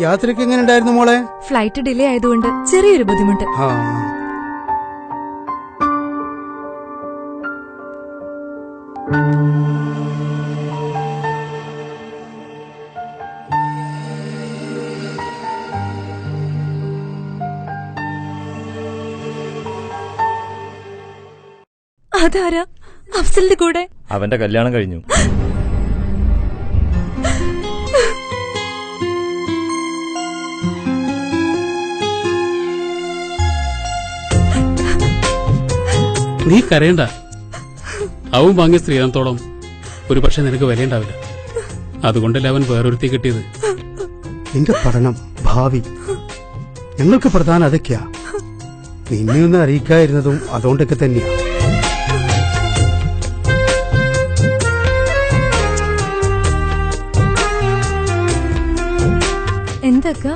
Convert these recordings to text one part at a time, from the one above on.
യാത്രയ്ക്ക് എങ്ങനെ ഉണ്ടായിരുന്നു മോളെ? ഫ്ലൈറ്റ് ഡിലേ ആയതുകൊണ്ട് ചെറിയൊരു ബുദ്ധിമുട്ട്. അതാരാ? അഫ്സലിന്റെ കൂടെ? അവന്റെ കല്യാണം കഴിഞ്ഞു. നീ കരയണ്ട. അവൻ വാങ്ങിയ സ്ത്രീധനത്തോളം ഒരു പക്ഷെ നിനക്ക് വിലയുണ്ടാവില്ല. അതുകൊണ്ടല്ലേ അവൻ വേറൊരുത്തി കിട്ടിയത്. നിന്റെ പഠനം, ഭാവി, ഞങ്ങൾക്ക് പ്രധാനം അതൊക്കെയാ. നിന്നെയൊന്ന് അറിയിക്കാതിരുന്നതും അതുകൊണ്ടൊക്കെ തന്നെയാ. എന്തൊക്കെ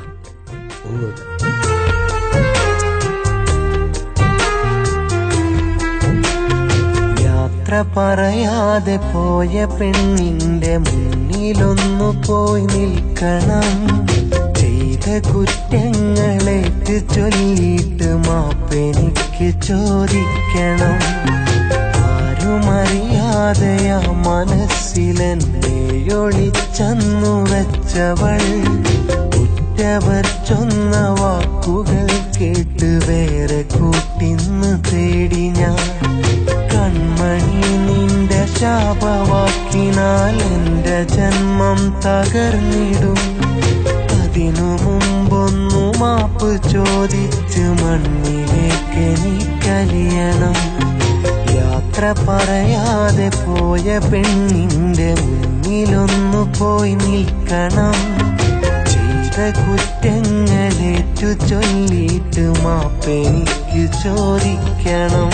യാത്ര പറയാതെ പോയ പെണ്ണിന്റെ മുന്നിലൊന്നു പോയി നിൽക്കണം. ചെയ്ത കുറ്റങ്ങളേറ്റ് ചൊല്ലിയിട്ട് മാപ്പെനിക്ക് ചോദിക്കണം. ആരുമറിയാതെയാ മനസ്സിലെന്നെ ഒളിച്ചന്നു വെച്ചവൾ. ഉറ്റവർ ചൊന്ന വാക്കുകൾ കേട്ട് വേറെ കൂട്ടിന്ന് തേടി ഞാൻ. കൺമണി നിന്റെ ശാപവാക്കിനാൽ എന്റെ ജന്മം തകർന്നിടും. അതിനു മുമ്പൊന്നു മാപ്പ് ചോദിച്ച് മണ്ണിലേക്ക് എനിക്കലിയണം. യാത്ര പറയാതെ പോയ പെണ്ണിന്റെ മുന്നിലൊന്നു പോയി നിൽക്കണം. ചെയ്ത കുറ്റങ്ങളേറ്റു ചൊല്ലിയിട്ട് മാപ്പെനിക്ക് ചോദിക്കണം.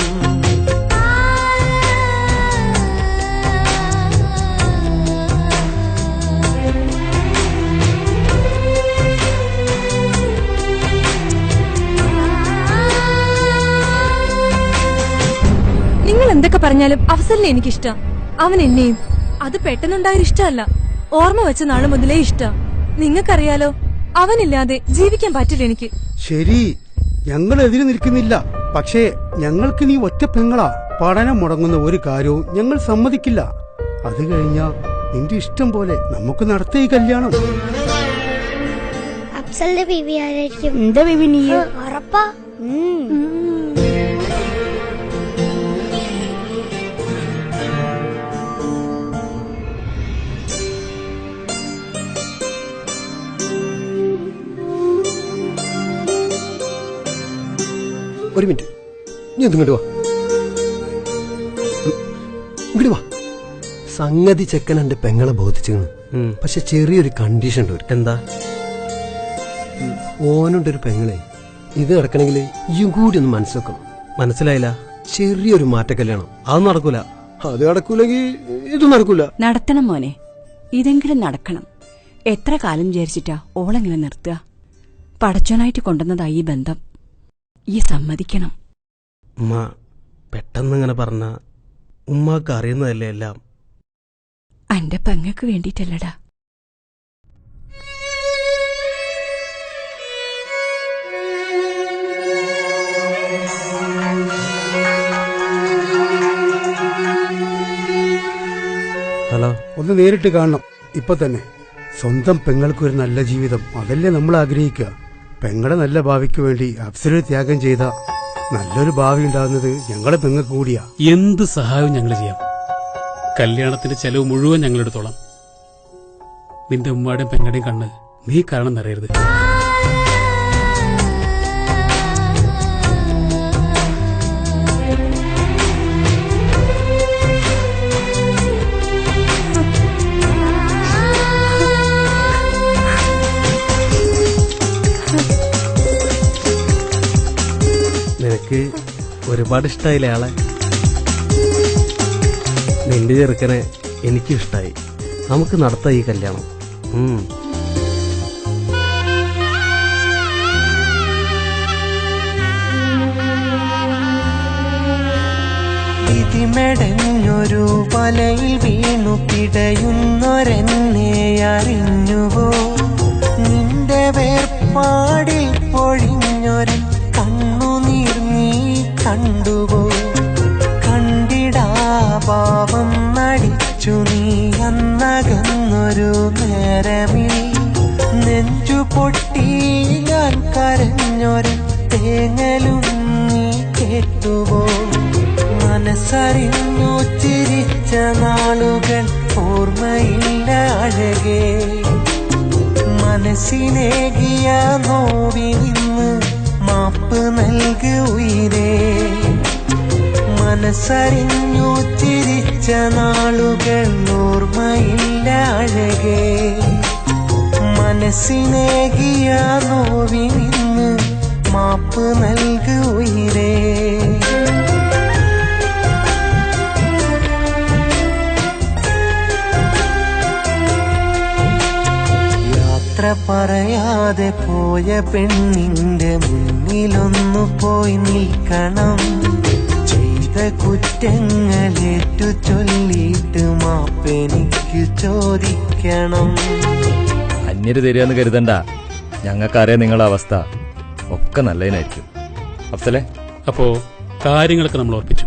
നിങ്ങൾ എന്തൊക്കെ പറഞ്ഞാലും അഫ്സലിനെ എനിക്കിഷ്ടം. അവൻ എന്നെയും. അത് പെട്ടെന്നുണ്ടായൊരു ഇഷ്ടമല്ല, ഓർമ്മ വെച്ച നാള് മുതലേ ഇഷ്ടം. നിങ്ങൾക്കറിയാലോ, അവനില്ലാതെ ജീവിക്കാൻ പറ്റില്ല എനിക്ക്. ശരി, ഞങ്ങൾ എതിര് നിൽക്കുന്നില്ല. പക്ഷേ ഞങ്ങൾക്ക് നീ ഒറ്റ പെങ്ങളാ. പഠനം മുടങ്ങുന്ന ഒരു കാര്യവും ഞങ്ങൾ സമ്മതിക്കില്ല. അത് കഴിഞ്ഞാ നിന്റെ ഇഷ്ടം പോലെ നമുക്ക് നടത്ത ഈ കല്യാണം. അഫ്സലിന്റെ ബീവി ആരായിരിക്കും? എന്റെ ബീവി നീ. ഉറപ്പാ? ഒരു മിനിറ്റ്, നീ ഒന്നിങ്ങോട്ട് വാ. ഇങ്ങോട്ട് വാ. സംഗതി ചെക്കൻ എന്റെ പെങ്ങളെ ബോധിച്ചു. പക്ഷെ ചെറിയൊരു കണ്ടീഷൻ ഉണ്ട്. എന്താ? ഓനുണ്ടൊരു പെങ്ങളെ. ഇത് നടക്കണമെങ്കിൽ ഇയും കൂടി ഒന്ന് മനസ്സിലാക്കണം. മനസ്സിലായില്ല? ചെറിയൊരു മാറ്റ കല്യാണം. അത് നടക്കൂല. അത് നടക്കൂലെങ്കിൽ ഇതും നടക്കൂല. നടത്തണം മോനെ, ഇതെങ്കിലും നടക്കണം. എത്ര കാലം വിചാരിച്ചിട്ടാ ഓളെങ്ങനെ നിർത്തുക? പടച്ചോനായിട്ട് കൊണ്ടുവന്നതാ ഈ ബന്ധം. ഈ സമ്മതിക്കണം. ഉമ്മ പെട്ടെന്നിങ്ങനെ പറഞ്ഞ ഉമ്മാക്ക് അറിയുന്നതല്ലേ എല്ലാം. അന്റെ പെങ്ങക്ക് വേണ്ടിയിട്ടല്ലടാ. ഹലോ, ഒന്ന് നേരിട്ട് കാണണം ഇപ്പൊ തന്നെ. സ്വന്തം പെങ്ങൾക്കൊരു നല്ല ജീവിതം, അതല്ലേ നമ്മൾ ആഗ്രഹിക്കുക. പെങ്ങളുടെ നല്ല ഭാവിക്ക് വേണ്ടി അഫ്സൽ ത്യാഗം ചെയ്ത നല്ലൊരു ഭാവി ഉണ്ടാകുന്നത് ഞങ്ങളെ പെങ്ങൾക്ക് കൂടിയാ. എന്ത് സഹായവും ഞങ്ങൾ ചെയ്യാം. കല്യാണത്തിന്റെ ചെലവ് മുഴുവൻ ഞങ്ങൾ എടുത്തോളാം. നിന്റെ ഉമ്മാടെയും പെങ്ങളുടെയും കണ്ണ് നീ കാരണം നിറയരുത്. നിനക്ക് ഒരുപാട് ഇഷ്ടായില്ലേ ആളെ? നിന്റെ ചെറുക്കനെ എനിക്കും ഇഷ്ടായി. നമുക്ക് നടത്താം ഈ കല്യാണം. ഇതിമെടഞ്ഞൊരു വലയിൽ വീണു പിടയുന്നൊരെന്നെ അറിഞ്ഞുവോ? നിന്റെ ഒന്നടിച്ചു നീ അന്നകന്നൊരു നേരമിൽ നെഞ്ചു പൊട്ടി ഞാൻ കരഞ്ഞൊരു തേങ്ങലും നീ കേട്ടുപോ മനസ്സറിഞ്ഞു ചിരിച്ച നാളുകൾ ഓർമ്മയില്ല അഴകേ മനസ്സിനേകിയ നോവിനിന്ന് മാപ്പ് നൽകു ഉയിരേ മനസ്സറിഞ്ഞു ചിരിച്ച നാളുകൾ ഓർമ്മയില്ല അഴകേ മനസ്സിനേകിയ നോവിനിന്ന് മാപ്പ് നൽകു ഉയിരേ യാത്ര പറയാതെ പോയ പെണ്ണിന്റെ മുന്നിലൊന്നു പോയി നിൽക്കണം ചെയ്ത കുറ്റങ്ങളേറ്റു ചൊല്ലിയിട്ട് മാപ്പെനിക്ക് ചോദിക്കണം. അന്യര് തരികയെന്ന് കരുതണ്ട, ഞങ്ങൾക്കറിയാം നിങ്ങളുടെ അവസ്ഥ. ഒക്കെ നല്ലതിനായിരിക്കും. അഫ്സലെ, അപ്പോ കാര്യങ്ങളൊക്കെ നമ്മൾ ഓർപ്പിച്ചു.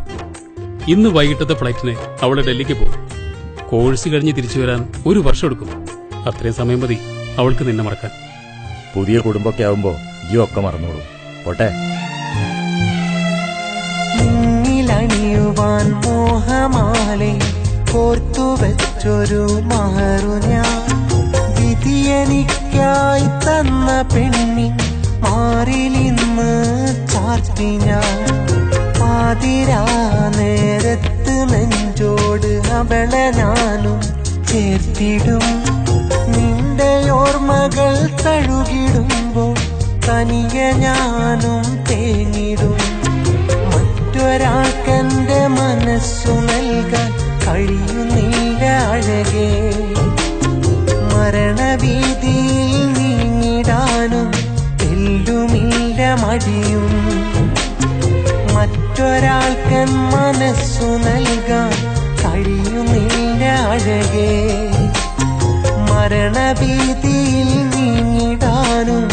ഇന്ന് വൈകിട്ടത്തെ ഫ്ലൈറ്റിന് അവള് ഡൽഹിക്ക് പോകും. കോഴ്സ് കഴിഞ്ഞ് തിരിച്ചു വരാൻ 1 വർഷം എടുക്കും. അത്രയും സമയം മതി അവൾക്ക് നിന്നെ മറക്കാൻ. പുതിയ കുടുംബമൊക്കെ ആവുമ്പോ ഈ ഒക്കെ മറന്നോളൂ. പോട്ടെ. മുന്നിലണിയുവാൻ മോഹമാലെ കോർത്തു വെച്ചൊരു മഹറു ഞാൻ വിധിയെനിക്കായി തന്ന പെണ്ണി മാറിലിന്ന് ചാർത്തി ഞാൻ പാതിരാ നേരത്ത് നെഞ്ചോട് അവളെ ഞാനും ചേർത്തിടും നിന്റെ ഓർമ്മകൾ തഴുകിടുമ്പോൾ തനിയെ ഞാനും തേങ്ങിടും മറ്റൊരാൾക്കെന്റെ മനസ്സു നൽകാൻ കഴിയുന്നില്ല അഴകേ മരണവീതിയിൽ നീങ്ങിടാനും തെല്ലുമില്ല മടിയും മറ്റൊരാൾക്കൻ മനസ്സു നൽകാൻ കഴിയുന്നില്ല അഴകേ മരണഭീതിയിൽ നീങ്ങിടാനും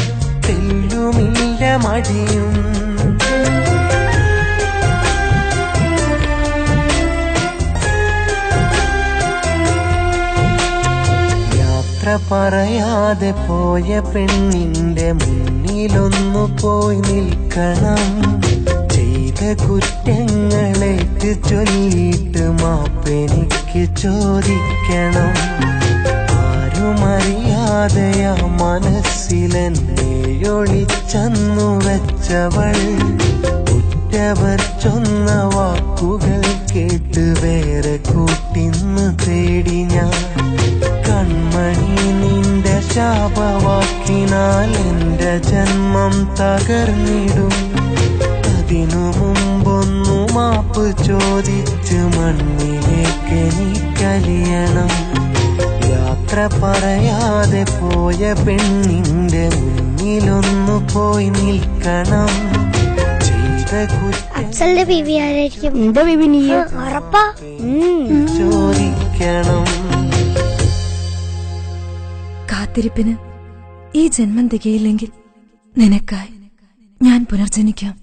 തെല്ലുമില്ല മടിയും യാത്ര പറയാതെ പോയ പെണ്ണിന്റെ മുന്നിലൊന്നു പോയി നിൽക്കണം ചെയ്ത കുറ്റങ്ങളേറ്റ് ചൊല്ലിയിട്ട് മാപ്പെനിക്ക് ചോദിക്കണം ആരുമറിയാതെയാ മനസ്സിലെന്നെ ഒളിച്ചന്നു വെച്ചവൾ ഉറ്റവർ ചൊന്ന വാക്കുകൾ കേട്ട് വേറെ കൂട്ടിന്ന് തേടി ഞാൻ കൺമണി നിന്റെ ശാപവാക്കിനാൽ എന്റെ ജന്മം തകർന്നിടും അതിനു മുമ്പൊന്നു മാപ്പ് ചോദിച്ച് മണ്ണിലേക്ക് എനിക്കലിയണം യാത്ര പറയാതെ പോയ പെണ്ണിന്റെ മുന്നിലൊന്നു പോയി നിൽക്കണം ചെയ്ത അഫ്സലിന്റെ ബീവി ആരായിരിക്കും? എന്താ ബേബി നീ? ഉറപ്പാ? ചോദിക്കണം. കാത്തിരിപ്പിന് ഈ ജന്മം തികയില്ലെങ്കിൽ നിനക്കായി ഞാൻ പുനർജനിക്കാം.